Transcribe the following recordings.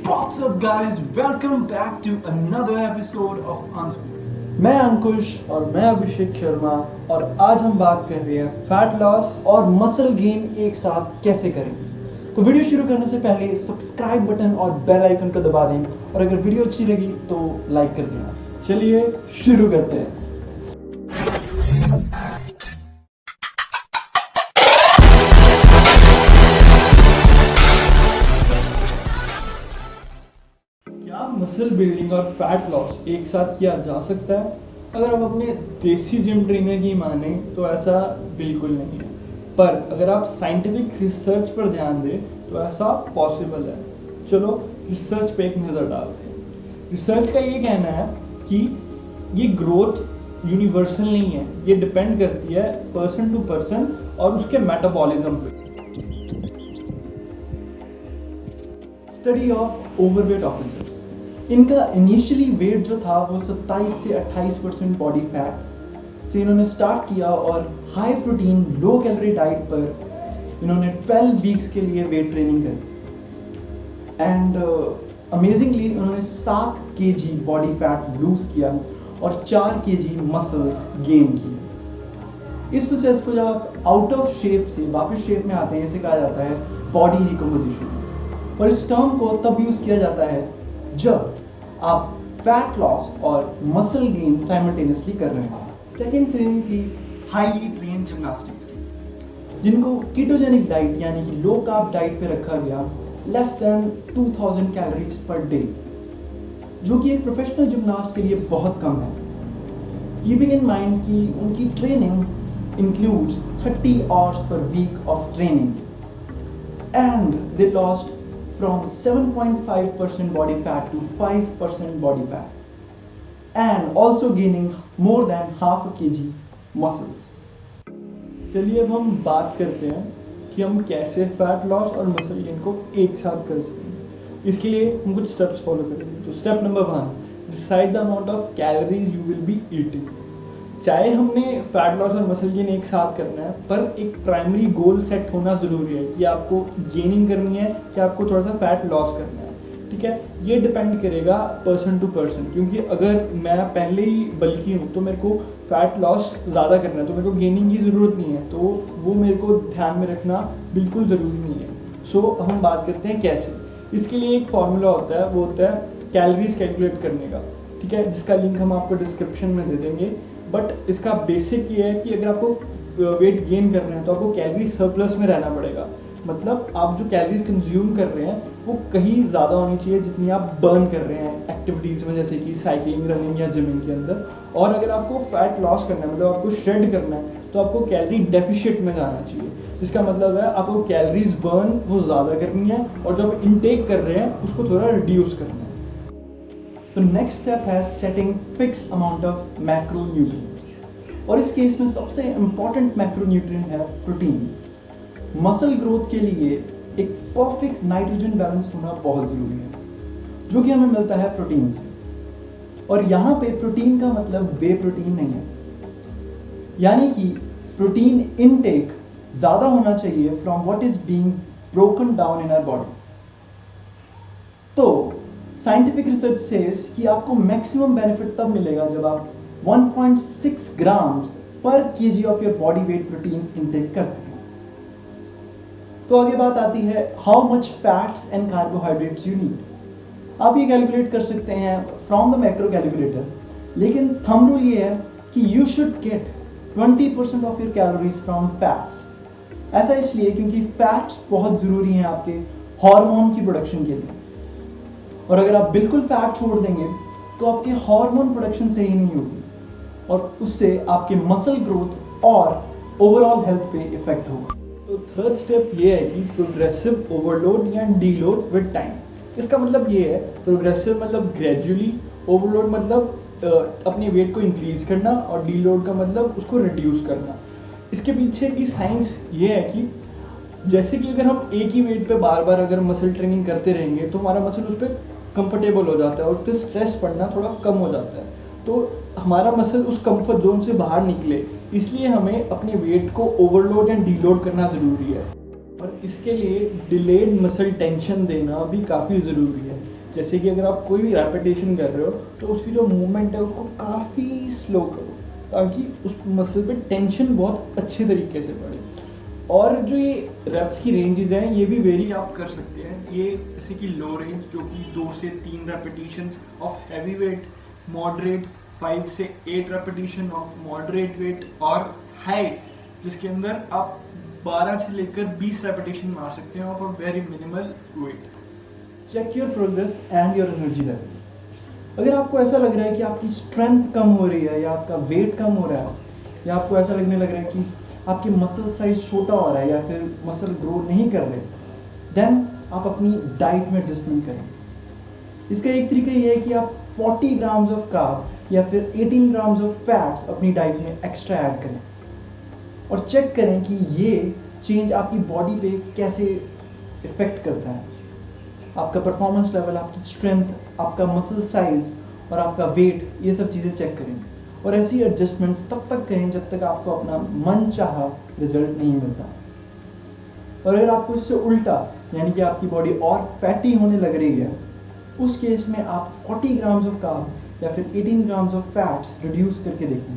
What's up guys? Welcome back to another episode of Unspoken. मैं अंकुश और मैं अभिषेक शर्मा और आज हम बात कर रहे हैं फैट लॉस और मसल गेन एक साथ कैसे करें। तो वीडियो शुरू करने से पहले सब्सक्राइब बटन और बेल आइकन को दबा दें और अगर वीडियो अच्छी लगी तो लाइक कर देना। चलिए शुरू करते हैं। क्या मसल बिल्डिंग और फैट लॉस एक साथ किया जा सकता है? अगर आप अपने देसी जिम ट्रेनर की माने तो ऐसा बिल्कुल नहीं है, पर अगर आप साइंटिफिक रिसर्च पर ध्यान दें तो ऐसा पॉसिबल है। चलो रिसर्च पे एक नज़र डालते हैं। रिसर्च का ये कहना है कि ये ग्रोथ यूनिवर्सल नहीं है, ये डिपेंड करती है पर्सन टू पर्सन और उसके मेटाबॉलिज्म पे। स्टडी ऑफ ओवरवेट ऑफिसर्स, इनका इनिशियली वेट जो था वो 27 से 28% बॉडी फैट से इन्होंने स्टार्ट किया और high protein low calorie diet पर इन्होंने 12 वीक्स के लिए वेट ट्रेनिंग करी एंड अमेजिंगली उन्होंने 7 kg बॉडी फैट लूज किया और 4 kg मसल्स गेन किए। इस प्रोसेस को जब आप आउट ऑफ शेप से वापस शेप में आते हैं, इसे कहा जाता है बॉडी रिकम्पोजिशन। और इस टर्म को तब यूज़ किया जाता है जब आप फैट लॉस और मसल गेन साइमल्टेनियसली कर रहे हैं। सेकेंड ट्रेनिंग थी हाईली ट्रेन जिम्नास्टिक्स की, जिनको कीटोजेनिक डाइट यानी कि लो कार्ब डाइट पे रखा गया, less than 2000 calories per day, जो कि एक प्रोफेशनल जिम्नास्ट के लिए बहुत कम है। कीपिंग इन माइंड कि उनकी training includes 30 hours per week of training and they lost from 7.5% body fat to 5% body fat and also gaining more than half a kg muscles. चलिए अब हम बात करते हैं कि हम कैसे फैट लॉस और मसल गेन को एक साथ कर सकते हैं। इसके लिए हम कुछ स्टेप्स फॉलो करेंगे। तो step number 1, decide the amount of calories you will be eating. चाहे हमने फैट लॉस और मसल गेन एक साथ करना है, पर एक प्राइमरी गोल सेट होना ज़रूरी है कि आपको गेनिंग करनी है कि आपको थोड़ा सा फैट लॉस करना है। ठीक है, ये डिपेंड करेगा पर्सन टू पर्सन, क्योंकि अगर मैं पहले ही बल्की हूँ तो मेरे को फैट लॉस ज़्यादा करना है तो मेरे को गेनिंग की ज़रूरत नहीं है, तो वो मेरे को ध्यान में रखना बिल्कुल ज़रूरी नहीं है। सो अब हम बात करते हैं कैसे। इसके लिए एक फार्मूला होता है, वो होता है कैलोरीज कैलकुलेट करने का। ठीक है, जिसका लिंक हम आपको डिस्क्रिप्शन में दे देंगे। बट इसका बेसिक ये है कि अगर आपको वेट गेन करना है तो आपको कैलोरी सरप्लस में रहना पड़ेगा। मतलब आप जो कैलोरीज कंज्यूम कर रहे हैं वो कहीं ज़्यादा होनी चाहिए जितनी आप बर्न कर रहे हैं एक्टिविटीज़ में, जैसे कि साइकिलिंग, रनिंग या जिमिंग के अंदर। और अगर आपको फैट लॉस करना है, मतलब आपको शेड करना है, तो आपको कैलोरी डेफिशिएट में जाना चाहिए। जिसका मतलब है आपको कैलोरीज बर्न वो ज़्यादा करनी है और जो आप इनटेक कर रहे हैं उसको थोड़ा रिड्यूस करना है। तो नेक्स्ट स्टेप है setting fix amount of macronutrients, और इस केस में सबसे इंपॉर्टेंट मैक्रोन्यूट्रिएंट है प्रोटीन। मसल ग्रोथ के लिए एक परफेक्ट नाइट्रोजन बैलेंस होना बहुत ज़रूरी है, जो कि हमें मिलता है प्रोटीन से। और यहाँ पे प्रोटीन का मतलब वे प्रोटीन नहीं है, यानी कि प्रोटीन इनटेक ज़्यादा होना चाहिए from what is being broken down in our body. तो साइंटिफिक रिसर्च सेज कि आपको मैक्सिमम बेनिफिट तब मिलेगा जब आप 1.6 ग्राम्स पर KG of your body weight protein intake करते हैं। तो आगे बात आती है how much fats and carbohydrates you need. आप ये कैलकुलेट कर सकते हैं फ्रॉम द मैक्रो कैलकुलेटर, लेकिन थंब रूल ये है कि you should get 20% of your calories from fats. ऐसा इसलिए क्योंकि फैट्स बहुत ज़रूरी हैं आपके हार्मोन की प्रोडक्शन के लिए, और अगर आप बिल्कुल फैट छोड़ देंगे तो आपके हार्मोन प्रोडक्शन सही नहीं होगी और उससे आपके मसल ग्रोथ और ओवरऑल हेल्थ पे इफेक्ट होगा। तो थर्ड स्टेप ये है कि प्रोग्रेसिव ओवरलोड या डीलोड विद टाइम। इसका मतलब ये है, प्रोग्रेसिव मतलब ग्रेजुअली, ओवरलोड मतलब अपने वेट को इंक्रीज करना, और डीलोड का मतलब उसको रिड्यूस करना। इसके पीछे की साइंस ये है कि जैसे कि अगर हम एक ही वेट पे बार बार अगर मसल ट्रेनिंग करते रहेंगे तो हमारा मसल उस पर कंफर्टेबल हो जाता है और उस पर स्ट्रेस पड़ना थोड़ा कम हो जाता है, तो हमारा मसल उस कंफर्ट जोन से बाहर निकले, इसलिए हमें अपने वेट को ओवरलोड एंड डीलोड करना ज़रूरी है। और इसके लिए डिलेड मसल टेंशन देना भी काफ़ी ज़रूरी है। जैसे कि अगर आप कोई भी रेपिटेशन कर रहे हो तो उसकी जो मूवमेंट है उसको काफ़ी स्लो करो ताकि उस मसल पे टेंशन बहुत अच्छे तरीके से पड़े। और जो ये रेप्स की रेंजेस हैं ये भी वेरी आप कर सकते हैं। ये जैसे कि लो रेंज जो कि 2 से 3 repetitions of heavy weight, moderate 5 से 8 रेपिटेशन ऑफ मॉडरेट वेट, और हाई जिसके अंदर आप 12 से लेकर 20 रेपिटेशन मार सकते हैं of a very minimal weight. Check your progress and your energy level. अगर आपको ऐसा लग रहा है कि आपकी स्ट्रेंथ कम हो रही है या आपका वेट कम हो रहा है या आपको ऐसा लगने लग रहा है कि आपकी मसल साइज छोटा हो रहा है या फिर मसल ग्रो नहीं कर रहे, देन आप अपनी डाइट में एडजस्टमेंट करें। इसका एक तरीका ये है कि आप 40 ग्राम्स ऑफ कार्ब या फिर 18 ग्राम्स ऑफ फैट्स अपनी डाइट में एक्स्ट्रा ऐड करें और चेक करें कि ये चेंज आपकी बॉडी पे कैसे इफेक्ट करता है। आपका परफॉर्मेंस लेवल, आपकी स्ट्रेंथ, आपका मसल साइज और आपका वेट, ये सब चीज़ें चेक करें और ऐसी एडजस्टमेंट्स तब तक करें जब तक आपको अपना मन चाहा रिजल्ट नहीं मिलता। और अगर आपको इससे उल्टा यानी कि आपकी बॉडी और फैटी होने लग रही है, उस केस में आप 40 ग्राम्स ऑफ कार्ब या फिर 18 ग्राम्स ऑफ फैट्स रिड्यूस करके देखें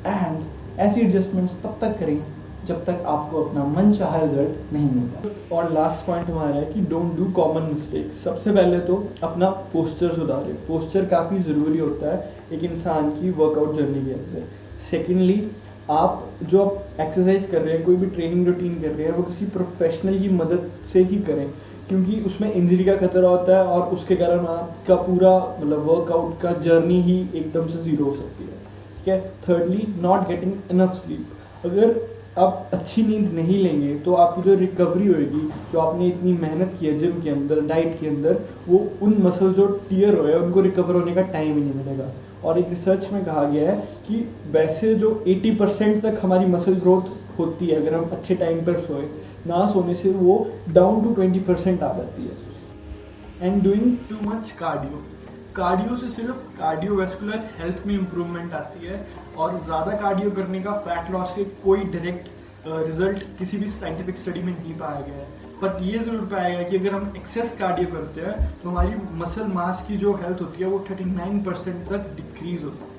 एंड ऐसी एडजस्टमेंट्स तब तक करें जब तक आपको अपना मन चाहा रिजल्ट नहीं मिलता। और लास्ट पॉइंट हमारा है कि डोंट डू कॉमन मिस्टेक्स। सबसे पहले तो अपना पोस्चर सुधारें। पोस्चर काफ़ी ज़रूरी होता है एक इंसान की वर्कआउट जर्नी के अंदर। सेकेंडली, आप जो आप एक्सरसाइज कर रहे हैं, कोई भी ट्रेनिंग रूटीन कर रहे हैं, वो किसी प्रोफेशनल की मदद से ही करें क्योंकि उसमें इंजरी का खतरा होता है और उसके कारण आपका पूरा मतलब वर्कआउट का जर्नी ही एकदम से ज़ीरो हो सकती है। ठीक है। Thirdly, not getting enough sleep. अगर आप अच्छी नींद नहीं लेंगे तो आपकी जो रिकवरी होएगी, जो आपने इतनी मेहनत की है जिम के अंदर, डाइट के अंदर, वो उन मसल जो टीयर हुए उनको रिकवर होने का टाइम ही नहीं मिलेगा। और एक रिसर्च में कहा गया है कि वैसे जो 80% तक हमारी मसल ग्रोथ होती है अगर हम अच्छे टाइम पर सोए, ना सोने से वो डाउन टू 20% आ जाती है। And doing too much cardio. Cardio से सिर्फ कार्डियोवैस्कुलर हेल्थ में इम्प्रूवमेंट आती है और ज़्यादा कार्डियो करने का फैट लॉस से कोई डायरेक्ट रिजल्ट किसी भी साइंटिफिक स्टडी में नहीं पाया गया है। बट ये ज़रूर पाया गया है कि अगर हम एक्सेस कार्डियो करते हैं तो हमारी मसल मास की जो हेल्थ होती है वो 39% तक डिक्रीज होती है।